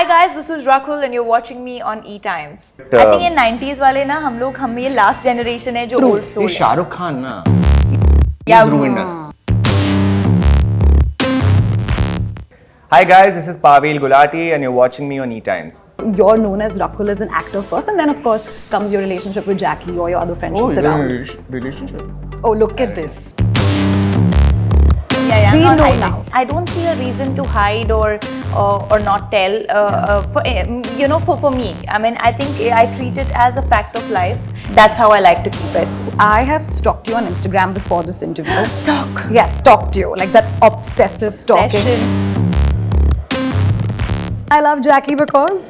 Hi guys, this is Rakul and you're watching me on ETimes. I think in 90s वाले ना हम ये last generation है जो old soul है. Shah Rukh Khan ना, Yeah, he's ruined us. Hi guys, this is Pavail Gulati and you're watching me on ETimes. You're known as Rakul as an actor first, and then of course comes your relationship with Jackky or your other friendships around. Relationship? Oh, look at this. Yeah, We I'm not know hiding. now. I don't see a reason to hide or not tell. For me, I mean, I think I treat it as a fact of life. That's how I like to keep it. I have stalked you on Instagram before this interview. Stalk. Yes, stalked you, like that obsessive stalking. Session. I love Jackky because.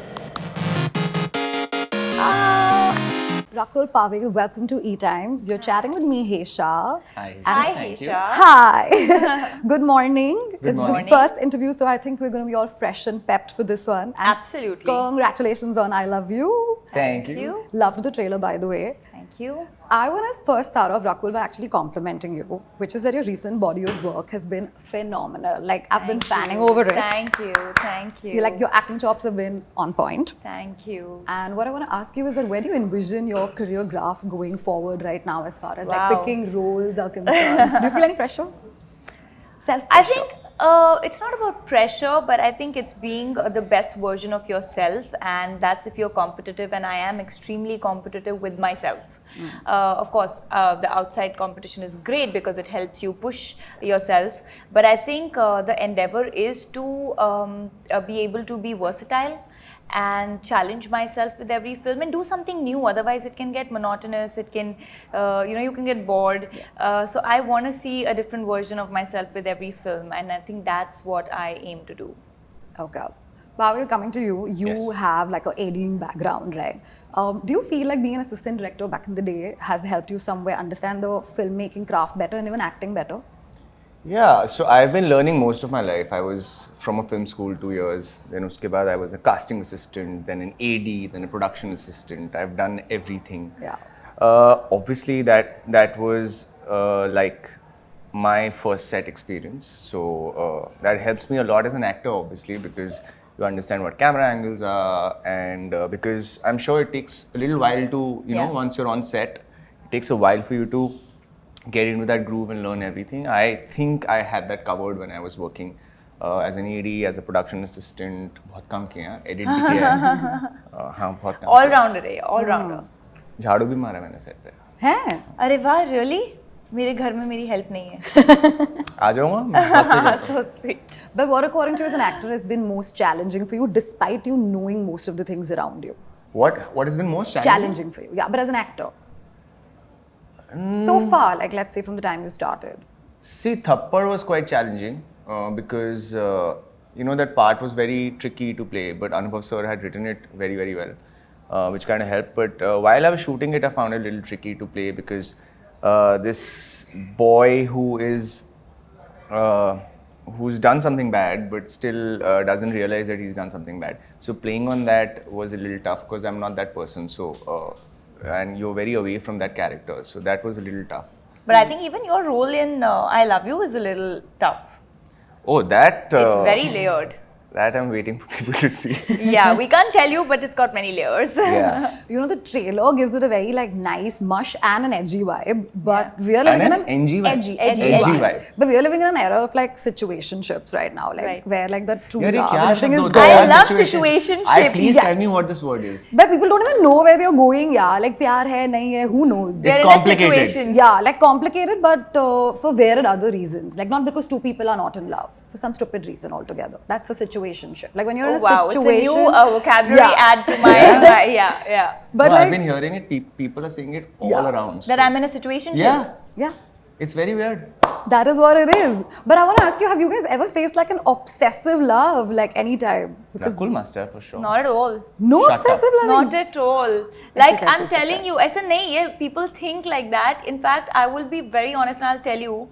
Rakul Pavel, welcome to ETimes. You're chatting with me, Shah. Hi. Hi, Thank you. Hesha. Hi. Good morning. It's morning. the first interview, so I think we're going to be all fresh and pepped for this one. And Absolutely. congratulations on I Love You. Thank you. You. Loved the trailer, by the way. Thank you. I want to first start off, Rakul, by actually complimenting you, which is that your recent body of work has been phenomenal. Like, I've been fanning over it. Thank you. Thank you. Like, your acting chops have been on point. Thank you. And what I want to ask you is that where do you envision your career graph going forward right now as far as Wow. like picking roles are concerned? Do you feel any pressure? Self-pressure? I think it's not about pressure, but I think it's being the best version of yourself, and that's if you're competitive, and I am extremely competitive with myself. Of course, the outside competition is great because it helps you push yourself, but I think the endeavor is to be able to be versatile and challenge myself with every film and do something new. Otherwise it can get monotonous, it can you can get bored. So I want to see a different version of myself with every film, and I think that's what I aim to do. Okay. Pavel, coming to you, you Yes. have like a ADing background, right? Do you feel like being an assistant director back in the day has helped you somewhere understand the filmmaking craft better and even acting better? Yeah, so I've been learning most of my life. I was from a film school 2 years. Then uske baad I was a casting assistant, then an AD, then a production assistant. I've done everything. Yeah. Obviously, that was like my first set experience. So that helps me a lot as an actor, obviously, because you understand what camera angles are, and because I'm sure it takes a little while to, you know, once you're on set, it takes a while for you to get into that groove and learn everything. I think I had that covered when I was working as an AD, as a production assistant. बहुत काम किया, edit भी किया है. हाँ, बहुत काम. All rounder है, all rounder. झाड़ू भी मारा मैंने set पे. Hey. अरे वाह, really? मेरे घर में मेरी help नहीं है. आ जाऊँगा मैं बहुत सही करता हूँ. So sweet. But what according to you as an actor has been most challenging for you despite you knowing most of the things around you? What has been most challenging? Challenging for you, yeah, but as an actor. So far, like let's say from the time you started. See, Thappad was quite challenging because that part was very tricky to play, but Anubhav sir had written it very, very well, which kind of helped. But while I was shooting it, I found it a little tricky to play because this boy who's done something bad but still doesn't realize that he's done something bad. So playing on that was a little tough because I'm not that person. So and you're very away from that character, so that was a little tough. But I think even your role in I Love You is a little tough. Oh, that It's very layered. that I'm waiting for people to see. Yeah, we can't tell you, but it's got many layers. Yeah. You know, the trailer gives it a very like nice, mush and an edgy vibe. But we are living And in an edgy vibe. edgy Edgy vibe. vibe. But we are living in an era of like situationships right now, like Right. where like the true यार ये love क्या and everything शब्द is होता है gone. I यार, love situationship. situationships. Please Yes. tell me what this word is. But people don't even know where they're going, yeah. Like प्यार है नहीं है, who knows? They're It's in a complicated. situation. Yeah, like complicated, but for varied other reasons. Like not because two people are not in love, for some stupid reason altogether. That's a situationship. Like when you're Oh in a wow, it's a situation. new vocabulary Yeah. add to my yeah. But No, like, I've been hearing it. People are saying it all Yeah. around. That so- I'm in a situation. Yeah, yeah, it's very weird. that is what it is. But I want to ask you, have you guys ever faced like an obsessive love, like any time? Because Rakul must have for sure. Not at all. no Shut up. obsessive loving. Not at all. Like think I I'm should telling say you, ऐसा नहीं है. People think like that. In fact, I will be very honest and I'll tell you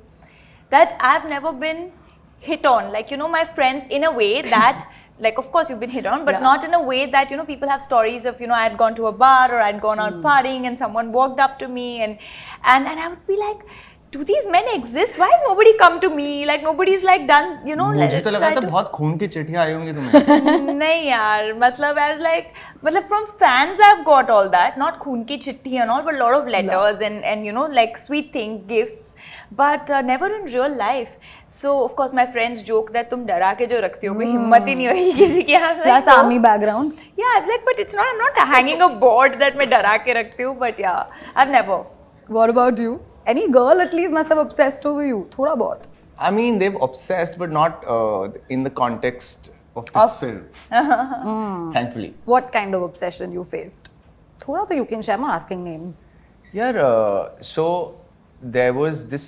that I've never been hit on. Like my friends in a way that. Like, of course, you've been hit on, but Yeah. not in a way that, people have stories of, I had gone to a bar or I'd gone out partying and someone walked up to me and I would be like, do these men exist? Why has nobody come to me? Like nobody's like done, you know. मुझे तो लगा था बहुत खून की चिट्ठियाँ आई होंगी तुम्हें. नहीं यार, मतलब I was like, मतलब from fans I've got all that, not खून की चिट्ठी and all, but a lot of letters and you know like sweet things, gifts, but never in real life. So of course my friends joke that तुम डरा के जो रखती हो, कोई हिम्मत ही नहीं होगी किसी के यहाँ से. That's army background. Yeah, I was like, but it's not. I'm not hanging a board that मैं डरा के रखती हूँ, but yeah, I've never. What about you? Any girl at least must have obsessed over you. थोड़ा बहुत. I mean, they've obsessed, but not in the context of this film. Thankfully. What kind of obsession you faced? थोड़ा तो you can share. I'm not asking names. Yeah, so there was this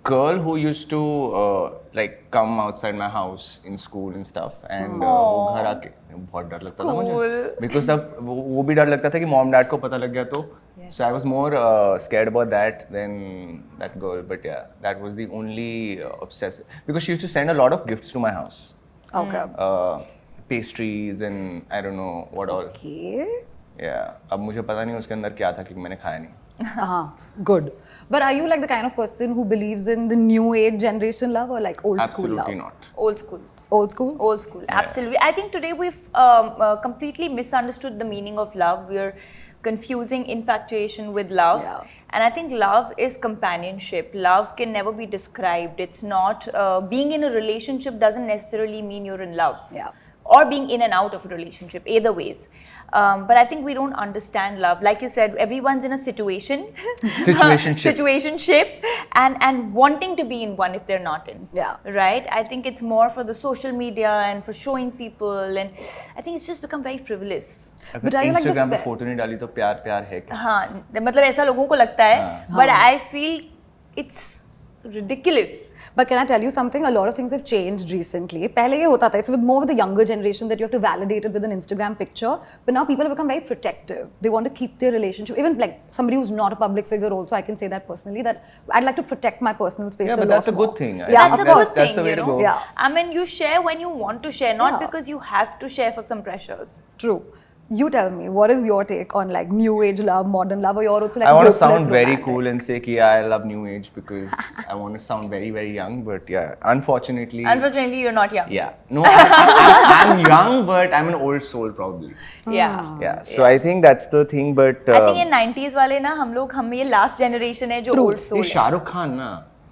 girl who used to like come outside my house in school and stuff, and वो घर आके बहुत डर लगता था मुझे, because तब वो भी डर लगता था कि mom dad को पता लग गया तो. So I was more scared about that than that girl, but yeah, that was the only obsessive, because she used to send a lot of gifts to my house. Okay. Pastries and I don't know what all. Okay. Yeah, अब मुझे पता नहीं उसके अंदर क्या था क्योंकि मैंने खाया नहीं. Good. But are you like the kind of person who believes in the new age generation love or like old school love? Absolutely not. Old school. Old school? Old school, absolutely. I think today we've completely misunderstood the meaning of love. We're confusing infatuation with love. Yeah. And I think love is companionship. Love can never be described. It's not, being in a relationship doesn't necessarily mean you're in love. Yeah. Or being in and out of a relationship, either ways. But I think we don't understand love. Like you said, everyone's in a situation. Situationship. And wanting to be in one if they're not in. Yeah. Right? I think it's more for the social media and for showing people. And I think it's just become very frivolous. But are you like the Instagram पे photo नहीं डाली तो प्यार प्यार है क्या? हाँ, मतलब ऐसा लोगों को लगता है. But I feel it's ridiculous. But can I tell you something? A lot of things have changed recently. पहले ये होता था. It's with more of the younger generation that you have to validate it with an Instagram picture. But now people have become very protective. They want to keep their relationship. Even like somebody who's not a public figure also, I can say that personally, that I'd like to protect my personal space. Yeah, a but lot that's a more. good thing. Yeah, That's a good That's thing, the way you to know. go. Yeah. I mean, you share when you want to share, not Yeah. because you have to share for some pressures. True. You tell me, what is your take on like new age love, modern love, or you're also like I want to hopeless sound very romantic? cool and say कि I love new age because I want to sound very very young, but yeah, unfortunately. Unfortunately, you're not young. Yeah, no, I'm young, but I'm an old soul probably. Yeah. Yeah, so I think that's the thing, but. I think in 90s वाले ना हम ये last generation है जो old soul ये है. Shah Rukh Khan ना,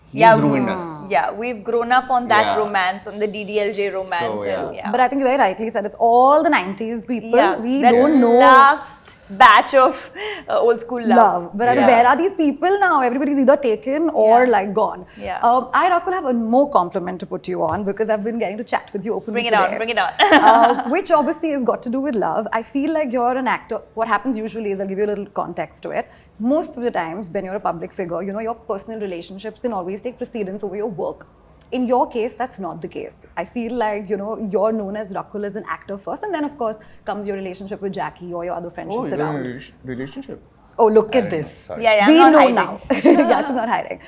he's Yeah, ruined us. Yeah, we've grown up on that Yeah. romance, on the DDLJ romance. So, yeah. And, yeah. But I think you very rightly said it's all the 90s people. Yeah, We that don't know last batch of old school love. But I mean, Yeah. where are these people now? Everybody's either taken or Yeah. like gone. Yeah. I, Rakul, have a more compliment to put you on because I've been getting to chat with you openly Bring it today. on, bring it on. Which obviously has got to do with love. I feel like you're an actor. What happens usually is, I'll give you a little context to it. Most of the times when you're a public figure, you know, your personal relationships can always take precedence over your work. In your case, that's not the case. I feel like, you know, you're known as Rakul as an actor first, and then of course comes your relationship with Jackky or your other Oh, friendships you're in around. a relationship? Oh, look I at didn't this. know, sorry. Yeah, We I'm not know hiding. now. Yeah, she's not hiding.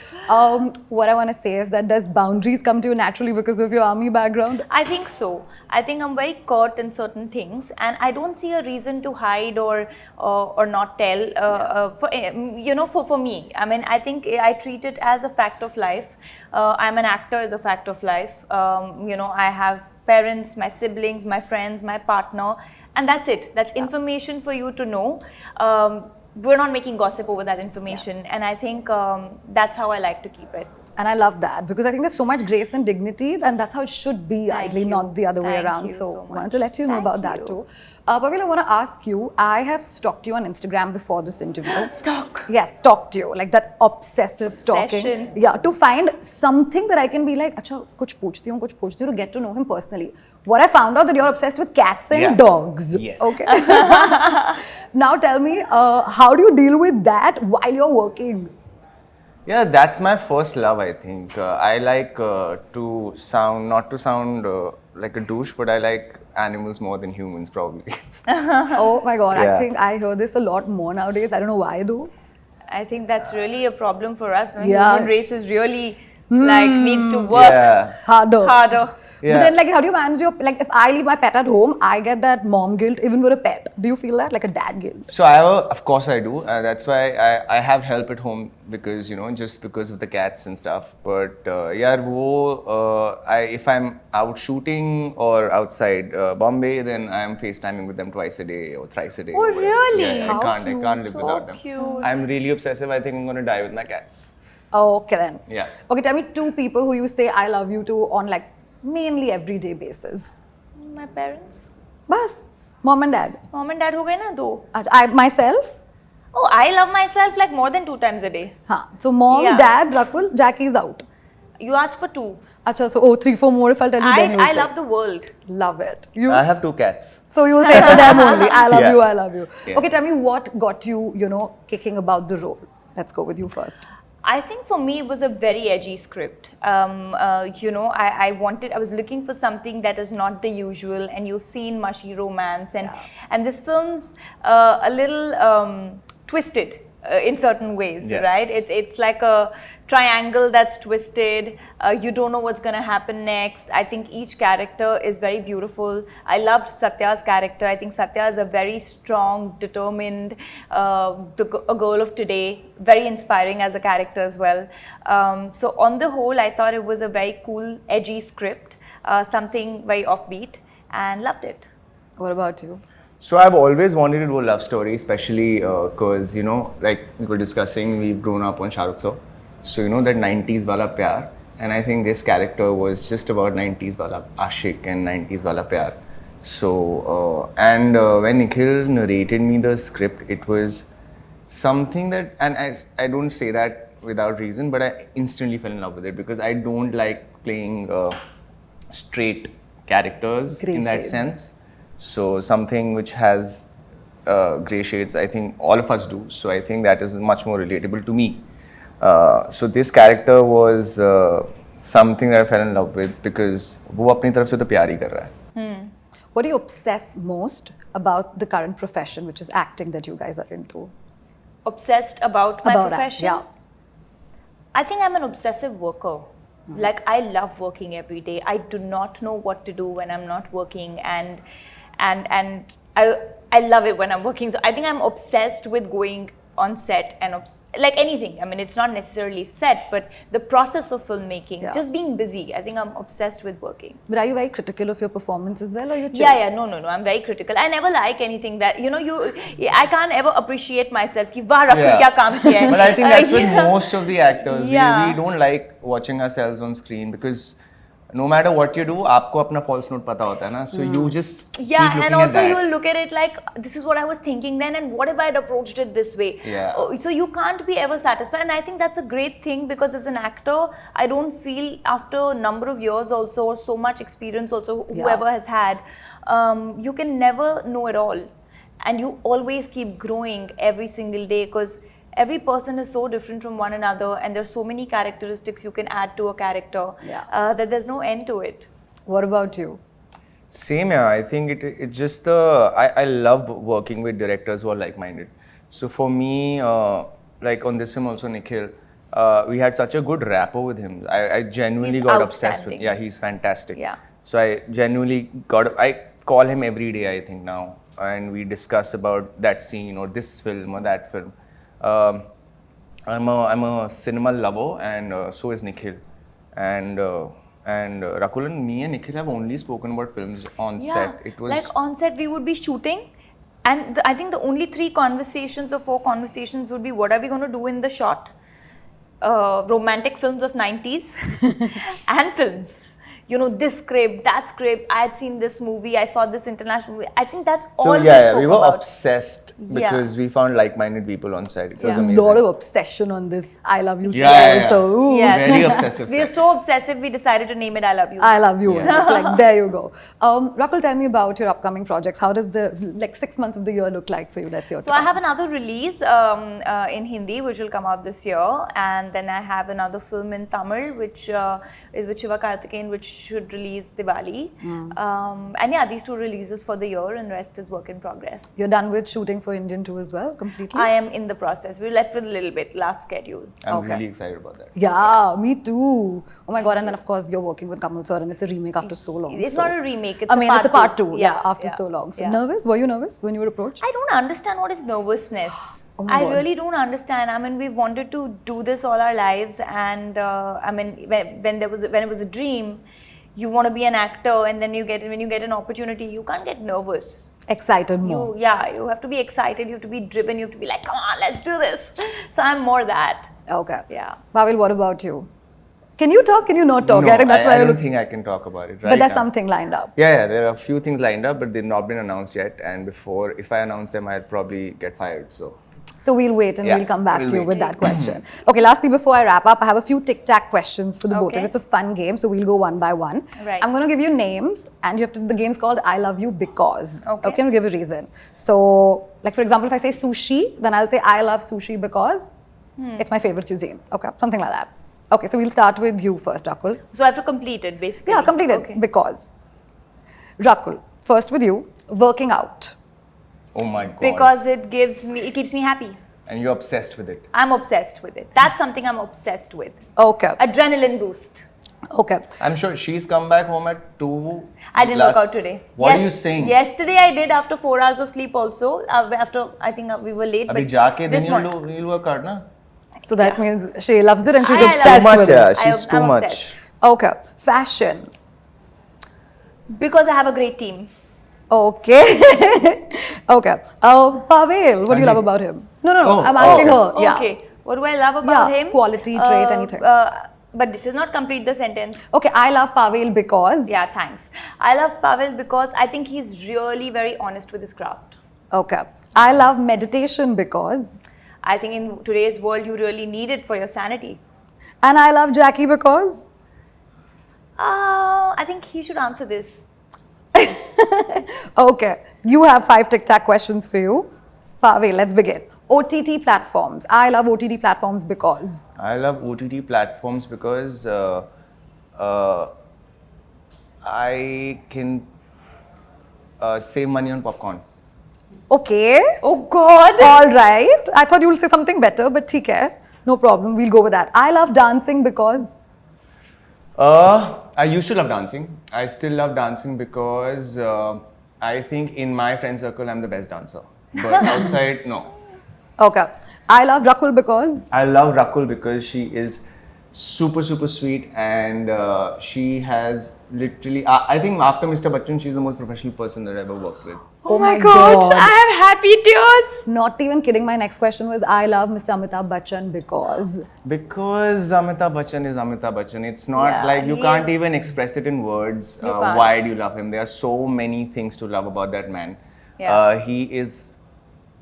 What I want to say is that does boundaries come to you naturally because of your army background? I think so. I think I'm very caught in certain things, and I don't see a reason to hide or not tell. For me, I mean, I think I treat it as a fact of life. I'm an actor as a fact of life. I have parents, my siblings, my friends, my partner, and that's it. That's information for you to know. We're not making gossip over that information, and I think that's how I like to keep it. And I love that because I think there's so much grace and dignity, and that's how it should be, ideally, you. not the other way Thank around. you So so I wanted much. to let you know Thank about that you. too. Pavail, I want to ask you, I have stalked you on Instagram before this interview. Stalk. Yes, stalked you, like that obsessive stalking. Obsession. Yeah, to find something that I can be like, acha, kuch पूछती हूँ, to get to know him personally. What I found out that you're obsessed with cats and Yeah. dogs. Yes. Okay. Now tell me, how do you deal with that while you're working? Yeah, that's my first love, I think. I like not to sound like a douche, but I like animals more than humans, probably. Oh my God, I Yeah. think I hear this a lot more nowadays. I don't know why though. I think that's really a problem for us. The Yeah. human race is really like needs to work Yeah. harder. But Yeah. then, like, how do you manage your, like, if I leave my pet at home, I get that mom guilt even for a pet. Do you feel that? Like a dad guilt? So I have of course I do. That's why I have help at home because just because of the cats and stuff. But yeah, if I'm out shooting or outside Bombay, then I'm FaceTiming with them twice a day or thrice a day. Oh, or whatever. really? Yeah, How I can't live So without them. cute. I'm really obsessive. I think I'm gonna die with my cats. Okay, then. Yeah. Okay, tell me two people who you say I love you to on, like, mainly everyday basis. My parents, Bas, mom and dad. mom and dad हो गए ना दो. I myself. Oh, I love myself like more than 2 times a day. Huh. So mom, Yeah. dad, Rakul, Jackie's out. You asked for 2. Acha, so 3, 4 more if I'll tell you then you will I say. love the world. Love it. You. I have 2 cats. So you will say to them only, I love Yeah. you, I love you. Yeah. Okay, tell me what got you, kicking about the role. Let's go with you first. I think for me it was a very edgy script. I was looking for something that is not the usual, and you've seen mushy romance, and this film's a little twisted in certain ways, Yes. right? It's like a triangle that's twisted. You don't know what's gonna happen next. I think each character is very beautiful. I loved Satya's character. I think Satya is a very strong, determined, a girl of today. Very inspiring as a character as well. So on the whole, I thought it was a very cool, edgy script, something very offbeat, and loved it. What about you? So I've always wanted to do a love story, especially because like we were discussing, we've grown up on Shah Rukh sir. So that 90s wala pyar, and I think this character was just about 90s wala ashik and 90s wala pyar. So when Nikhil narrated me the script, it was something that, and I don't say that without reason, but I instantly fell in love with it because I don't like playing straight characters Grey in that shades. sense. So something which has grey shades, I think all of us do. So I think that is much more relatable to me. So this character was something that I fell in love with because वो अपनी तरफ से तो प्यार ही कर रहा है. What do you obsess most about the current profession, which is acting, that you guys are into? Obsessed about my About profession. yeah. I think I'm an obsessive worker. Like I love working every day. I do not know what to do when I'm not working, and I love it when I'm working. So I think I'm obsessed with going on set and like anything. I mean, it's not necessarily set, but the process of filmmaking, Yeah. just being busy. I think I'm obsessed with working. But are you very critical of your performance as well, or you chill? Yeah, no. I'm very critical. I never like anything that I can't ever appreciate myself. Ki wah Rakul kya kaam kiya hai. But I think that's with most of the actors. Yeah. We don't like watching ourselves on screen because no matter what you do, आपको अपना false note पता होता है ना. So you just keep looking and at also that. you will look at it like, this is what I was thinking then, and what if I had approached it this way? Yeah. So you can't be ever satisfied, and I think that's a great thing because as an actor, I don't feel after a number of years also, or so much experience also, whoever has had, you can never know it all, and you always keep growing every single day because every person is so different from one another, and there's so many characteristics you can add to a character that there's no end to it. What about you? Same, yeah. I think it's just I love working with directors who are like-minded. So for me, like on this film also, Nikhil, we had such a good rapport with him. I genuinely He's got obsessed with. outstanding. Yeah, he's fantastic. Yeah. So I genuinely I call him every day, I think now, and we discuss about that scene or this film or that film. I'm a cinema lover, and so is Nikhil. And Rakul and me and Nikhil have only spoken about films on set. It was like on set we would be shooting, and I think the only 3 conversations or 4 conversations would be, what are we going to do in the shot? Romantic films of 90s and films. This script, that script, I had seen this movie, I saw this international movie. I think that's all we spoke we were about. obsessed because we found like-minded people on set. It was A amazing. lot of obsession on this I love you Yeah. also. Ooh. Yes. Very obsessive We are set. so obsessive, we decided to name it I Love You. I love you. Yeah. It's like, there you go. Rakul, tell me about your upcoming projects. How does the 6 months of the year look like for you? That's your So I have another release in Hindi, which will come out this year, and then I have another film in Tamil, which is with Shiva Karthikeyan, which should release Diwali. And yeah, these 2 releases for the year, and rest is work in progress. You're done with shooting for Indian 2 as well, completely? I am in the process. We're left with a little bit, last schedule. I'm Okay. really excited about that. Yeah, me too. Oh my god, and then of course you're working with Kamal sir and it's a remake after so long. It's so- not a remake, it's it's a part 2, Yeah, after yeah, so long. So yeah. nervous? Were you nervous when you were approached? I don't understand what is nervousness. Oh my I God. really don't understand. I mean, we've wanted to do this all our lives, and I mean, when it was a dream, you want to be an actor, and then when you get an opportunity, you can't get nervous. Excited more. You have to be excited. You have to be driven. You have to be like, come on, let's do this. So I'm more that. Okay. Yeah. Pavail, what about you? Can you talk? Can you not talk? No, I think that's why I you're don't looking. think I can talk about it right But there's now. something lined up. Yeah, there are a few things lined up, but they've not been announced yet. And if I announce them, I'll probably get fired. So we'll wait and Yeah, we'll come back we'll to you wait. with that question. Okay, lastly, before I wrap up, I have a few tic-tac questions for the both of Okay. you. It's a fun game, so we'll go one by one. Right. I'm going to give you names, and the game's called I Love You Because. Okay. I'll give a reason. So, like for example, if I say sushi, then I'll say I love sushi because it's my favorite cuisine. Okay, something like that. Okay, so we'll start with you first, Rakul. So I have to complete it, basically. Yeah, complete it. Okay. Because. Rakul, first with you, working out. Oh my god. Because it keeps me happy. And you're obsessed with it. I'm obsessed with it. That's something I'm obsessed with. Okay. Adrenaline boost. Okay. I'm sure she's come back home at 2. I didn't work out today. What are you saying? Yesterday I did after 4 hours of sleep also. After, I think we were late. Abhi but jaake then this morning- you'll work out, na? So that means she loves it and she's I love obsessed it. Too much, with yeah. it. She's too I'm much. obsessed. Okay. Fashion. Because I have a great team. Okay. Okay. Pavail, what do you Anji. love about him? No, Oh, I'm asking oh, her. Yeah. Okay. What do I love about Yeah, him? quality, trait, anything. But this is not complete the sentence. Okay, I love Pavail because. Yeah, thanks. I love Pavel because I think he's really very honest with his craft. Okay. I love meditation because. I think in today's world, you really need it for your sanity. And I love Jackky because. I think he should answer this. Okay. You have 5 tic-tac questions for you. Pavail, let's begin. OTT platforms. I love OTT platforms because. I love OTT platforms because I can save money on popcorn. Okay. Oh God! All right. I thought you would say something better, but theek hai. No problem. We'll go with that. I love dancing because. I used to love dancing. I still love dancing because I think in my friend circle I'm the best dancer. But outside, no. Okay. I love Rakul because. I love Rakul because she is super sweet and she has literally. I think after Mr. Bachchan, she's the most professional person that I ever worked with. Oh my God! I have happy tears. Not even kidding. My next question was I love Mr. Amitabh Bachchan because. Because Amitabh Bachchan is Amitabh Bachchan. It's not Yeah, like you he can't is- even express it in words. You can't. Why do you love him? There are so many things to love about that man. Yeah. He is,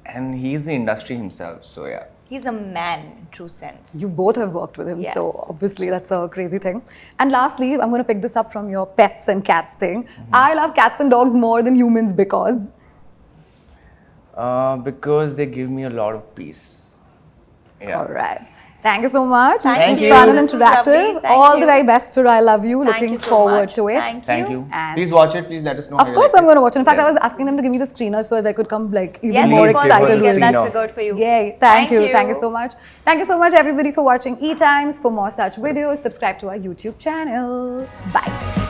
and he's the industry himself. So yeah. He's a man in true sense. You both have worked with him, Yes, so obviously that's a crazy thing. And lastly, I'm going to pick this up from your pets and cats thing. I love cats and dogs more than humans because. Because they give me a lot of peace. Yeah. All right. Thank you so much. Thank This you. was fun and This was interactive. lovely. Thank All the you. very best for I Love You. Thank Looking you so forward much. to it. Thank you. And- Please watch it. Please let us know. Of how you course, like I'm going to watch it. In fact, Yes. I was asking them to give me the screener so as I could come like even Yes, more of course, excited. we'll with get it. that screener. figured for you. Yay. Thank you. Thank you so much. Thank you so much, everybody, for watching ETimes. For more such videos, subscribe to our YouTube channel. Bye.